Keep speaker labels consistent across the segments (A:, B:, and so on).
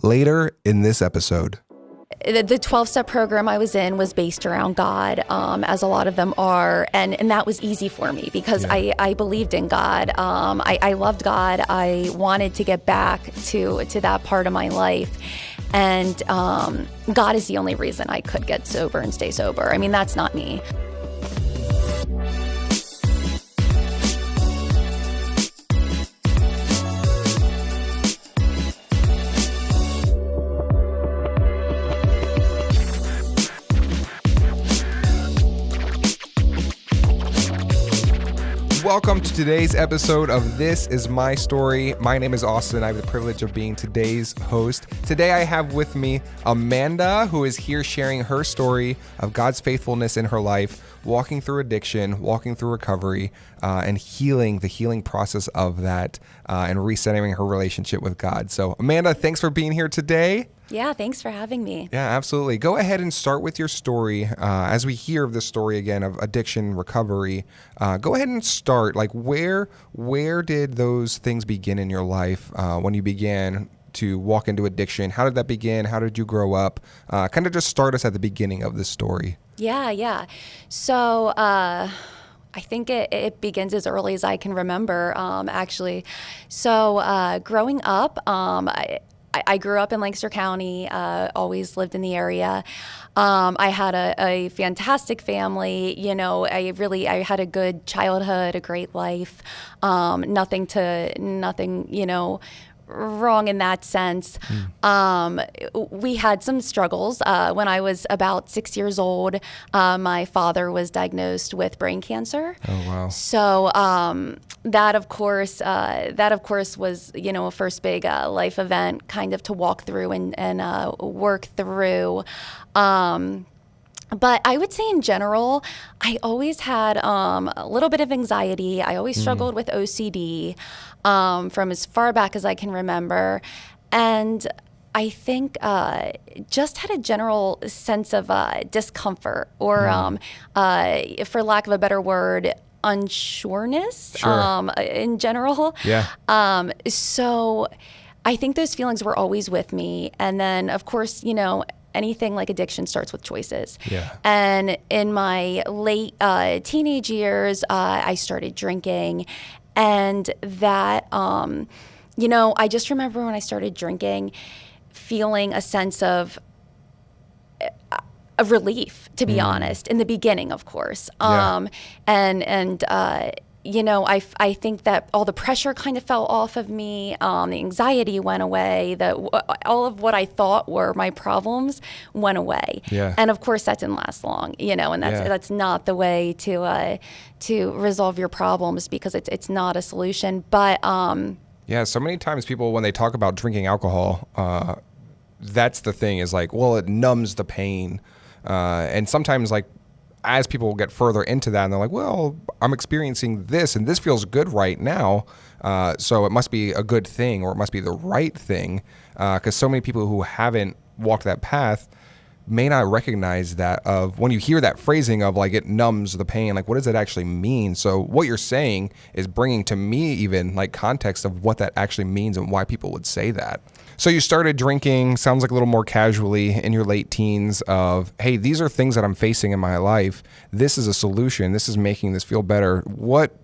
A: later in this episode.
B: The 12-step program I was in was based around God, as a lot of them are, and that was easy for me because I believed in God. I loved God. I wanted to get back to that part of my life, and God is the only reason I could get sober and stay sober. I mean, that's not me.
A: Welcome to today's episode of This Is My Story. My name is Austin. I have the privilege of being today's host. Today I have with me Amanda, who is here sharing her story of God's faithfulness in her life, walking through addiction, walking through recovery, and the healing process of that, and recentering her relationship with God. So Amanda, thanks for being here today.
B: Yeah, thanks for having me.
A: Yeah, absolutely. Go ahead and start with your story. As we hear of this story again of addiction recovery, go ahead and start. Like, where did those things begin in your life when you began to walk into addiction? How did that begin? How did you grow up? Kind of just start us at the beginning of this story.
B: Yeah. So I think it begins as early as I can remember, actually. So growing up, I grew up in Lancaster County, always lived in the area. I had a fantastic family. You know, I had a good childhood, a great life. Nothing, you know, wrong in that sense. We had some struggles. When I was about 6 years old, my father was diagnosed with brain cancer.
A: Oh, wow.
B: So that of course was, you know, a first big life event kind of to walk through and work through. But I would say in general, I always had a little bit of anxiety. I always struggled with OCD from as far back as I can remember. And I think just had a general sense of discomfort or, for lack of a better word, unsureness in general.
A: Yeah.
B: So I think those feelings were always with me. And then, of course, you know, anything like addiction starts with choices.
A: Yeah.
B: And in my late teenage years, I started drinking. And that, you know, I just remember when I started drinking, feeling a sense of relief, to be honest, in the beginning, of course. You know, I think that all the pressure kind of fell off of me. The anxiety went away. All of what I thought were my problems went away.
A: Yeah.
B: And of course, that didn't last long. You know, and that's not the way to resolve your problems because it's not a solution. But
A: yeah, so many times people, when they talk about drinking alcohol, that's the thing is like, well, it numbs the pain, and sometimes like, as people get further into that and they're like, well, I'm experiencing this and this feels good right now. So it must be a good thing or it must be the right thing. Because so many people who haven't walked that path may not recognize that of when you hear that phrasing of like it numbs the pain, like what does it actually mean? So what you're saying is bringing to me even like context of what that actually means and why people would say that. So you started drinking, sounds like a little more casually in your late teens of, hey, these are things that I'm facing in my life. This is a solution. This is making this feel better. What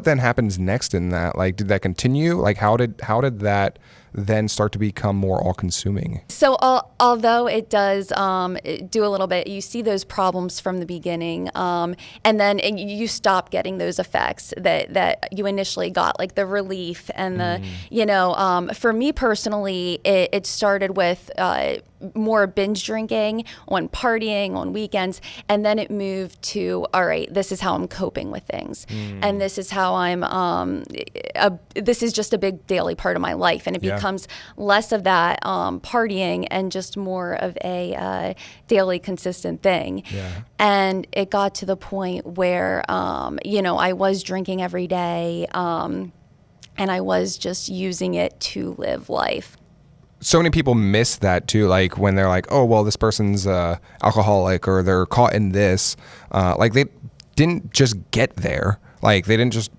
A: then happens next in that? Like, did that continue? Like, how did that then start to become more all-consuming?
B: So although it does do a little bit, you see those problems from the beginning, and then you stop getting those effects that you initially got, like the relief and the, you know, for me personally, it started with more binge drinking, on partying, on weekends, and then it moved to, all right, this is how I'm coping with things, and this is how I'm, this is just a big daily part of my life, and it becomes less of that partying and just more of a daily consistent thing.
A: Yeah.
B: And it got to the point where, you know, I was drinking every day, and I was just using it to live life.
A: So many people miss that too, like when they're like, oh, well, this person's alcoholic or they're caught in this. Like they didn't just get there. Like they didn't just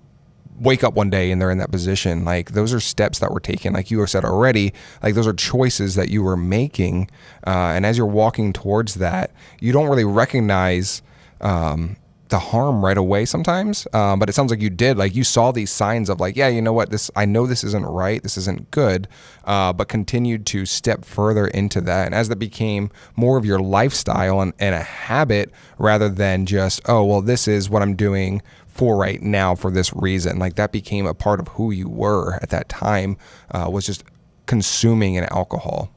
A: wake up one day and they're in that position. Like those are steps that were taken. Like you said already, like those are choices that you were making. And as you're walking towards that, you don't really recognize the harm right away sometimes. But it sounds like you did. Like you saw these signs of like, yeah, you know what, I know this isn't right. This isn't good. But continued to step further into that. And as that became more of your lifestyle and a habit rather than just, oh, well, this is what I'm doing for right now for this reason. Like that became a part of who you were at that time, was just consuming an alcohol.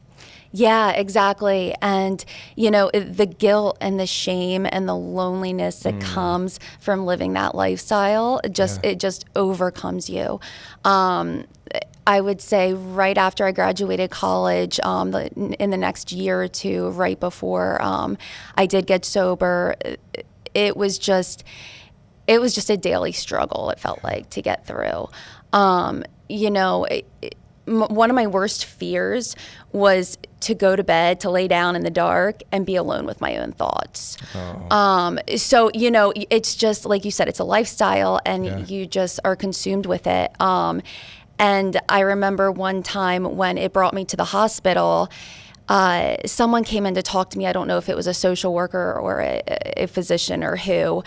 B: Yeah, exactly. And, the guilt and the shame and the loneliness that comes from living that lifestyle, it just overcomes you. I would say right after I graduated college, in the next year or two, right before I did get sober, it was just a daily struggle, it felt like, to get through. One of my worst fears was to go to bed, to lay down in the dark and be alone with my own thoughts. Oh. So, it's just, like you said, it's a lifestyle and you just are consumed with it. And I remember one time when it brought me to the hospital, someone came in to talk to me. I don't know if it was a social worker or a physician or who,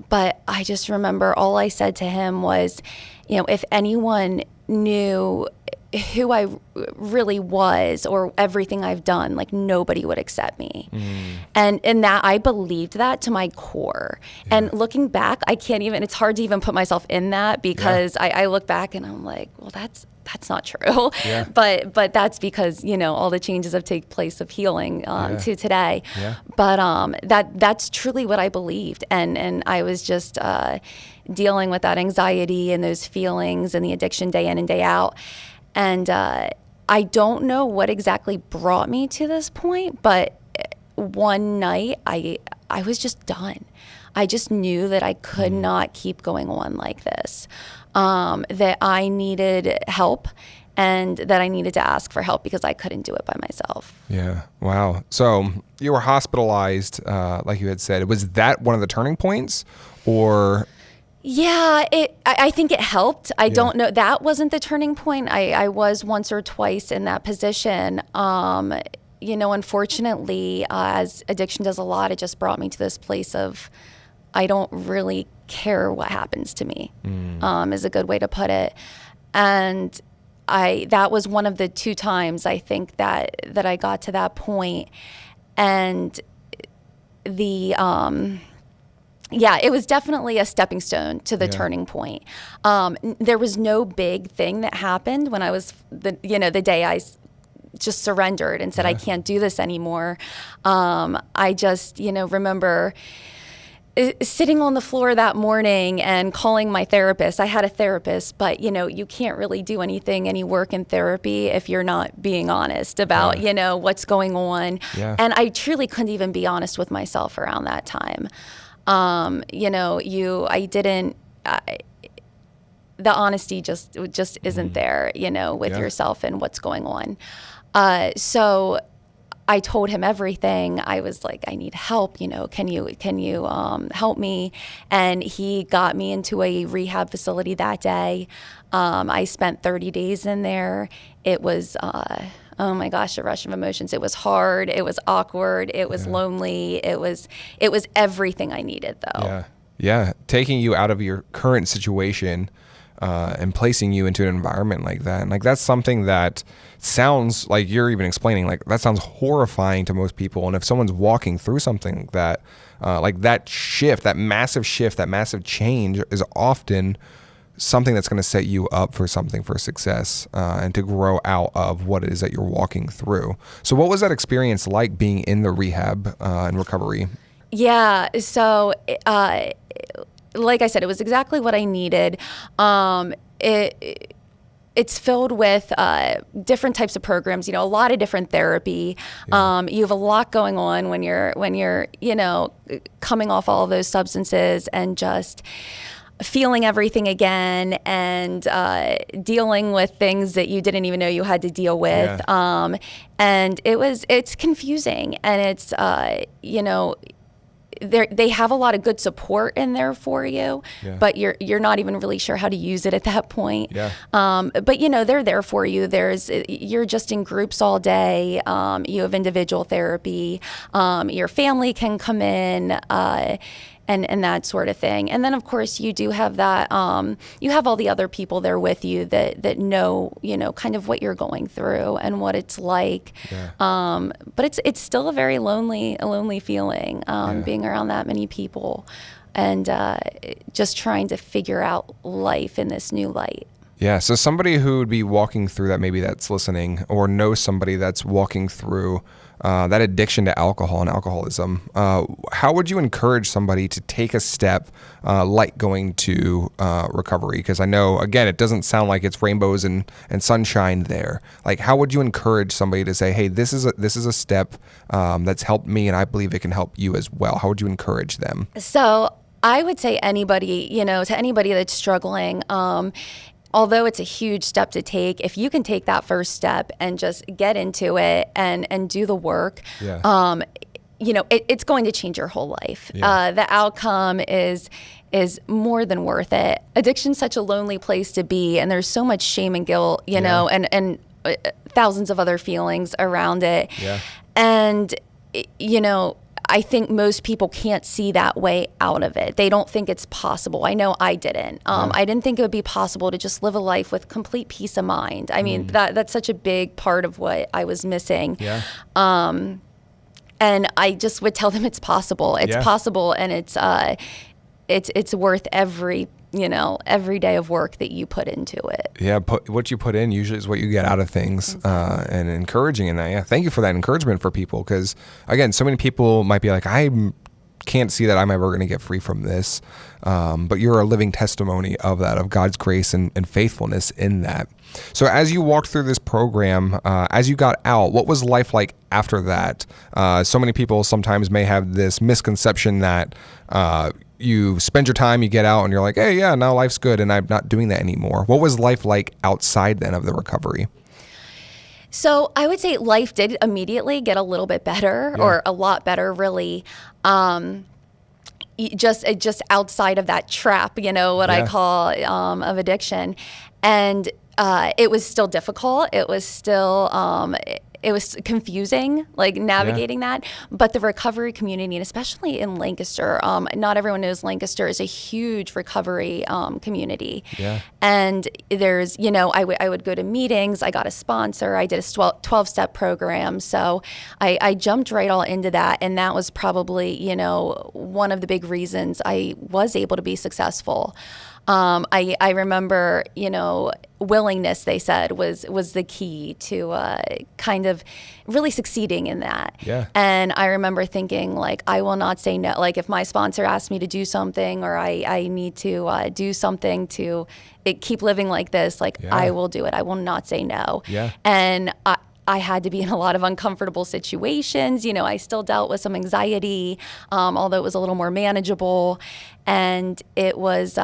B: but I just remember all I said to him was, if anyone knew who I really was or everything I've done, like nobody would accept me. And that I believed that to my core. And looking back, it's hard to even put myself in that because I look back and I'm like, well, that's not true. Yeah. But that's because, all the changes have taken place of healing to today. Yeah. But that's truly what I believed. And I was just dealing with that anxiety and those feelings and the addiction day in and day out. And I don't know what exactly brought me to this point, but one night I was just done. I just knew that I could not keep going on like this, that I needed help and that I needed to ask for help because I couldn't do it by myself.
A: Yeah. Wow. So you were hospitalized, like you had said. Was that one of the turning points or...
B: Yeah, I think it helped. I don't know. That wasn't the turning point. I was once or twice in that position. Unfortunately, as addiction does a lot, it just brought me to this place of I don't really care what happens to me, is a good way to put it. And that was one of the 2 times I think that I got to that point. And it was definitely a stepping stone to the turning point. There was no big thing that happened when I was the day I just surrendered and said, I can't do this anymore. I just, remember sitting on the floor that morning and calling my therapist. I had a therapist, but you can't really do any work in therapy if you're not being honest about, what's going on. Yeah. And I truly couldn't even be honest with myself around that time. The honesty just isn't there, with yourself and what's going on. So I told him everything. I was like, I need help, can you help me? And he got me into a rehab facility that day. I spent 30 days in there. It was, oh my gosh, a rush of emotions. It was hard. It was awkward. It was lonely. It was everything I needed, though.
A: Yeah. Yeah. Taking you out of your current situation and placing you into an environment like that. And like, that's something that sounds like you're even explaining, like that sounds horrifying to most people. And if someone's walking through something like that shift, that massive change is often something that's going to set you up for success and to grow out of what it is that you're walking through. So what was that experience like being in the rehab and recovery?
B: Yeah. So, like I said, it was exactly what I needed. It's filled with different types of programs, a lot of different therapy. Yeah. You have a lot going on when you're coming off all of those substances and just feeling everything again and dealing with things that you didn't even know you had to deal with. Yeah. And it's confusing and it's, they have a lot of good support in there for you, but you're not even really sure how to use it at that point.
A: Yeah.
B: But they're there for you. You're just in groups all day. You have individual therapy. Your family can come in. And that sort of thing. And then, of course, you do have that, you have all the other people there with you that know, kind of what you're going through and what it's like. Yeah. But it's still a very lonely feeling, being around that many people and just trying to figure out life in this new light.
A: Yeah. So somebody who would be walking through that, maybe that's listening or knows somebody that's walking through that addiction to alcohol and alcoholism, how would you encourage somebody to take a step like going to recovery? Because I know, again, it doesn't sound like it's rainbows and sunshine there. Like, how would you encourage somebody to say, hey, this is a step that's helped me and I believe it can help you as well? How would you encourage them?
B: So I would say anybody, to anybody that's struggling, although it's a huge step to take, if you can take that first step and just get into it and do the work, it's going to change your whole life. Yeah. The outcome is more than worth it. Addiction's such a lonely place to be, and there's so much shame and guilt, and thousands of other feelings around it. Yeah. And, I think most people can't see that way out of it. They don't think it's possible. I know I didn't. I didn't think it would be possible to just live a life with complete peace of mind. I mean, that's such a big part of what I was missing. Yeah. And I just would tell them it's possible. It's possible, and it's worth every day of work that you put into it. Yeah,
A: what you put in usually is what you get out of things, and encouraging in that. Yeah, thank you for that encouragement for people, because again, so many people might be like, I can't see that I'm ever going to get free from this, but you're a living testimony of that, of God's grace and faithfulness in that. So as you walked through this program, as you got out, what was life like after that? So many people sometimes may have this misconception that you spend your time, you get out, and you're like, hey, yeah, now life's good, and I'm not doing that anymore. What was life like outside then of the recovery?
B: So I would say life did immediately get a little bit better, or a lot better, really. Just outside of that trap, I call of addiction. And it was still difficult. It was still it was confusing, like navigating that. But the recovery community, and especially in Lancaster, not everyone knows Lancaster is a huge recovery community. Yeah. And there's, I would go to meetings. I got a sponsor. I did a 12-step program. So I jumped right all into that. And that was probably, one of the big reasons I was able to be successful. I remember, willingness, they said, was the key to kind of really succeeding in that. Yeah. And I remember thinking, like, I will not say no. Like, if my sponsor asks me to do something, or I need to do something to keep living like this, like, I will do it. I will not say no. Yeah. And I had to be in a lot of uncomfortable situations. I still dealt with some anxiety, although it was a little more manageable. And it was...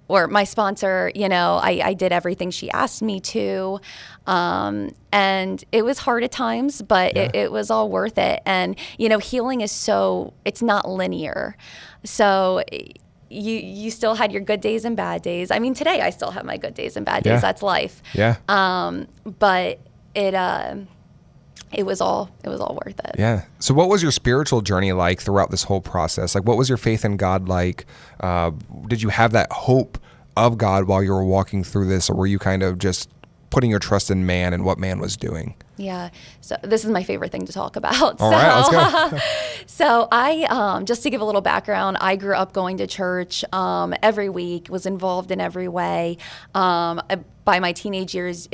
B: or my sponsor, I did everything she asked me to. And it was hard at times, but it was all worth it. And, healing is it's not linear. So you still had your good days and bad days. I mean, today I still have my good days and bad days. That's life. Yeah. But it was all worth it. Yeah. So what was your spiritual journey like throughout this whole process? Like, what was your faith in God like? Did you have that hope of God while you were walking through this, or were you kind of just putting your trust in man and what man was doing? Yeah. So this is my favorite thing to talk about. All right, let's go. So I, just to give a little background, I grew up going to church every week, was involved in every way. By my teenage years,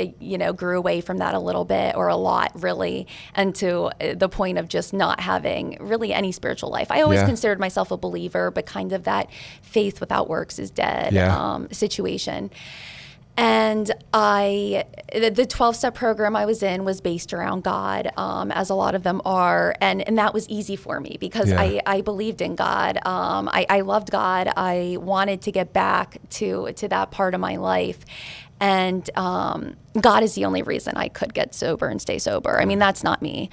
B: grew away from that a little bit, or a lot, really, and to the point of just not having really any spiritual life. I always considered myself a believer, but kind of that faith without works is dead situation. And the 12-step program I was in was based around God, as a lot of them are. And that was easy for me because I believed in God. I loved God. I wanted to get back to that part of my life. And God is the only reason I could get sober and stay sober. I mean, that's not me.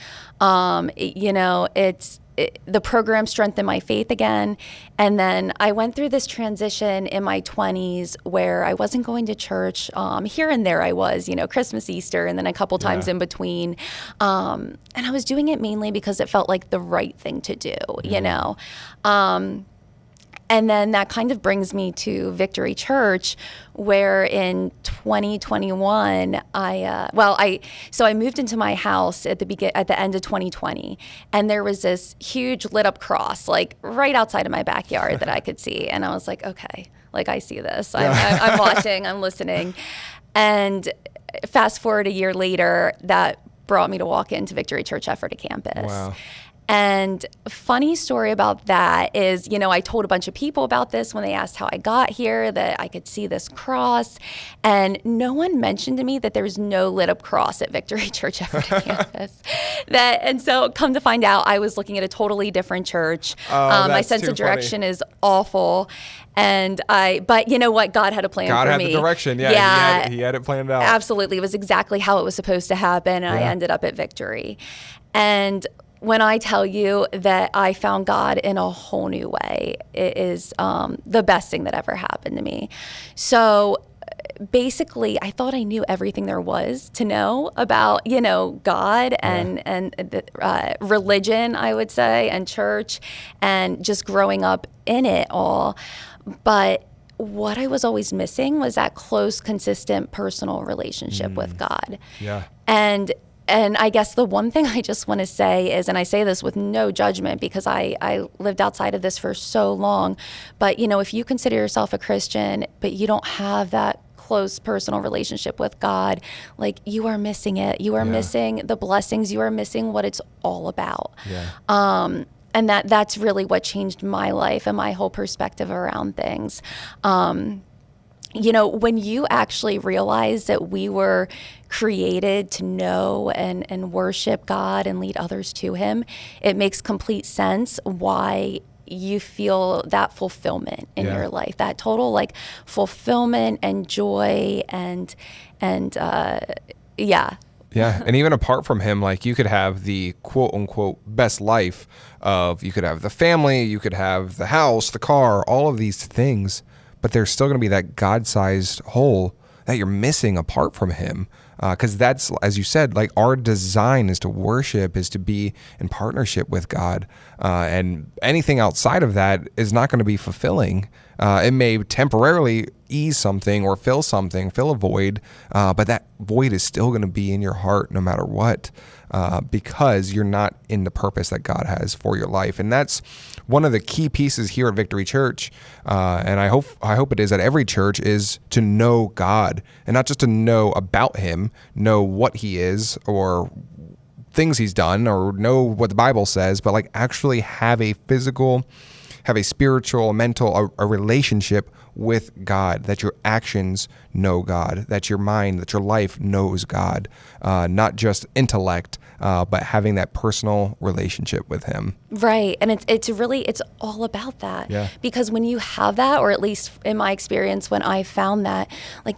B: the program strengthened my faith again. And then I went through this transition in my 20s where I wasn't going to church. Here and there I was, Christmas, Easter, and then a couple times in between. And I was doing it mainly because it felt like the right thing to do, And then that kind of brings me to Victory Church, where in 2021, I moved into my house at the end of 2020, and there was this huge lit up cross, like right outside of my backyard that I could see, and I was like, okay, like I see this, I'm watching, I'm listening, and fast forward a year later, that brought me to walk into Victory Church Ephrata campus.
A: Wow.
B: And funny story about that is, I told a bunch of people about this when they asked how I got here, that I could see this cross. And no one mentioned to me that there's no lit up cross at Victory Church Ephrata campus. And so come to find out, I was looking at a totally different church. My sense of direction is awful. But you know what? God had a plan for me.
A: God had the direction. Yeah. He had it planned out.
B: Absolutely. It was exactly how it was supposed to happen. And I ended up at Victory. And when I tell you that I found God in a whole new way, it is the best thing that ever happened to me. So basically, I thought I knew everything there was to know about, God and religion, I would say, and church, and just growing up in it all. But what I was always missing was that close, consistent, personal relationship with God.
A: Yeah.
B: And I guess the one thing I just want to say is, and I say this with no judgment because I lived outside of this for so long, but if you consider yourself a Christian, but you don't have that close personal relationship with God, like you are missing it. You are missing the blessings. You are missing what it's all about.
A: Yeah.
B: And that's really what changed my life and my whole perspective around things. When you actually realize that we were created to know and worship God and lead others to Him, it makes complete sense why you feel that fulfillment in your life, that total fulfillment and joy and
A: Yeah. And even apart from Him, you could have the quote unquote best life you could have the family, you could have the house, the car, all of these things. But there's still going to be that God-sized hole that you're missing apart from Him. Because that's, as you said, our design is to worship, is to be in partnership with God. And anything outside of that is not going to be fulfilling. It may temporarily ease something or fill a void, but that void is still going to be in your heart no matter what, because you're not in the purpose that God has for your life. And that's one of the key pieces here at Victory Church, and I hope it is at every church, is to know God, and not just to know about Him, know what He is or things He's done, or know what the Bible says, but actually have a spiritual, mental, a relationship with God, that your actions know God, that your mind, that your life knows God, not just intellect, but having that personal relationship with Him.
B: Right. And it's all about that.
A: Yeah.
B: Because when you have that, or at least in my experience, when I found that,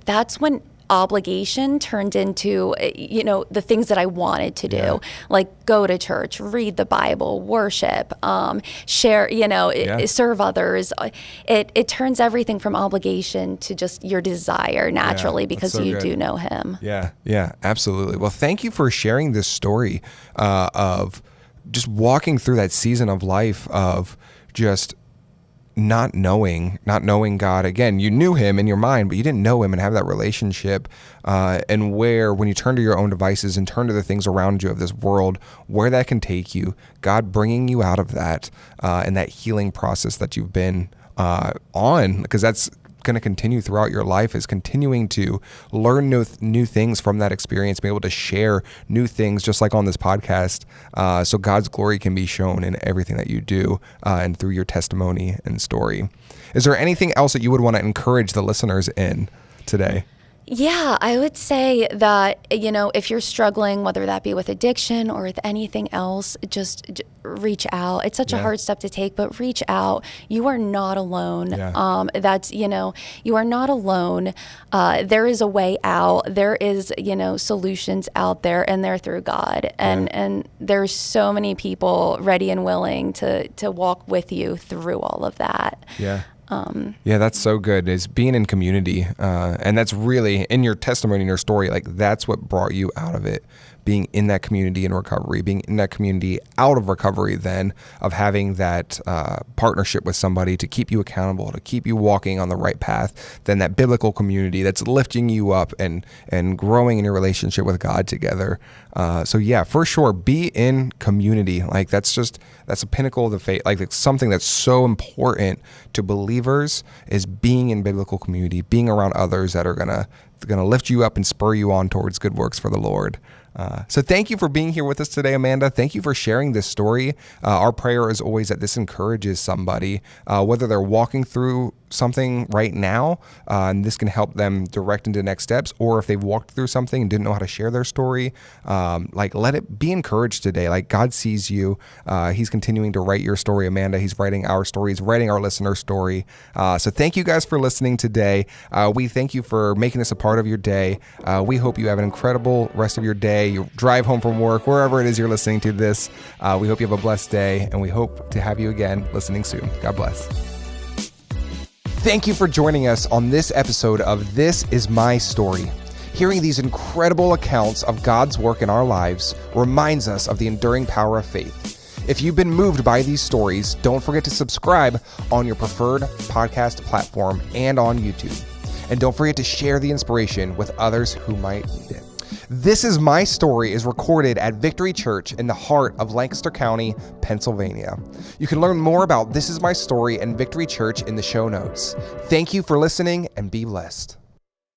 B: that's when obligation turned into, the things that I wanted to do, like go to church, read the Bible, worship, share, serve others. It turns everything from obligation to just your desire naturally, because so you do know Him.
A: Yeah, absolutely. Well, thank you for sharing this story of just walking through that season of life of just not knowing God. Again, you knew Him in your mind, but you didn't know Him and have that relationship. And when you turn to your own devices and turn to the things around you of this world, where that can take you, God bringing you out of that, and that healing process that you've been on, because that's going to continue throughout your life, is continuing to learn new things from that experience, be able to share new things, just like on this podcast, so God's glory can be shown in everything that you do, and through your testimony and story. Is there anything else that you would want to encourage the listeners in today?
B: Yeah, I would say that, if you're struggling, whether that be with addiction or with anything else, just reach out. It's such a hard step to take, but reach out. You are not alone.
A: Yeah.
B: You are not alone. There is a way out. There is, solutions out there, and they're through God. And there's so many people ready and willing to walk with you through all of that.
A: Yeah. Yeah, that's so good, is being in community. And that's really, in your testimony, in your story, like that's what brought you out of it. Being in that community in recovery, being in that community out of recovery, then of having that partnership with somebody to keep you accountable, to keep you walking on the right path, then that biblical community that's lifting you up and growing in your relationship with God together. So yeah, for sure, be in community. Like that's a pinnacle of the faith. Like it's something that's so important to believers, is being in biblical community, being around others that are gonna lift you up and spur you on towards good works for the Lord. So thank you for being here with us today, Amanda. Thank you for sharing this story. Our prayer is always that this encourages somebody, whether they're walking through something right now, and this can help them direct into next steps, or if they've walked through something and didn't know how to share their story, like let it be encouraged today. Like God sees you. He's continuing to write your story, Amanda. He's writing our story. He's writing our listener's story. So thank you guys for listening today. We thank you for making this a part of your day. We hope you have an incredible rest of your day. You drive home from work, wherever it is you're listening to this. We hope you have a blessed day, and we hope to have you again listening soon. God bless. Thank you for joining us on this episode of This Is My Story. Hearing these incredible accounts of God's work in our lives reminds us of the enduring power of faith. If you've been moved by these stories, don't forget to subscribe on your preferred podcast platform and on YouTube. And don't forget to share the inspiration with others who might need it. This Is My Story is recorded at Victory Church in the heart of Lancaster County, Pennsylvania. You can learn more about This Is My Story and Victory Church in the show notes. Thank you for listening, and be blessed.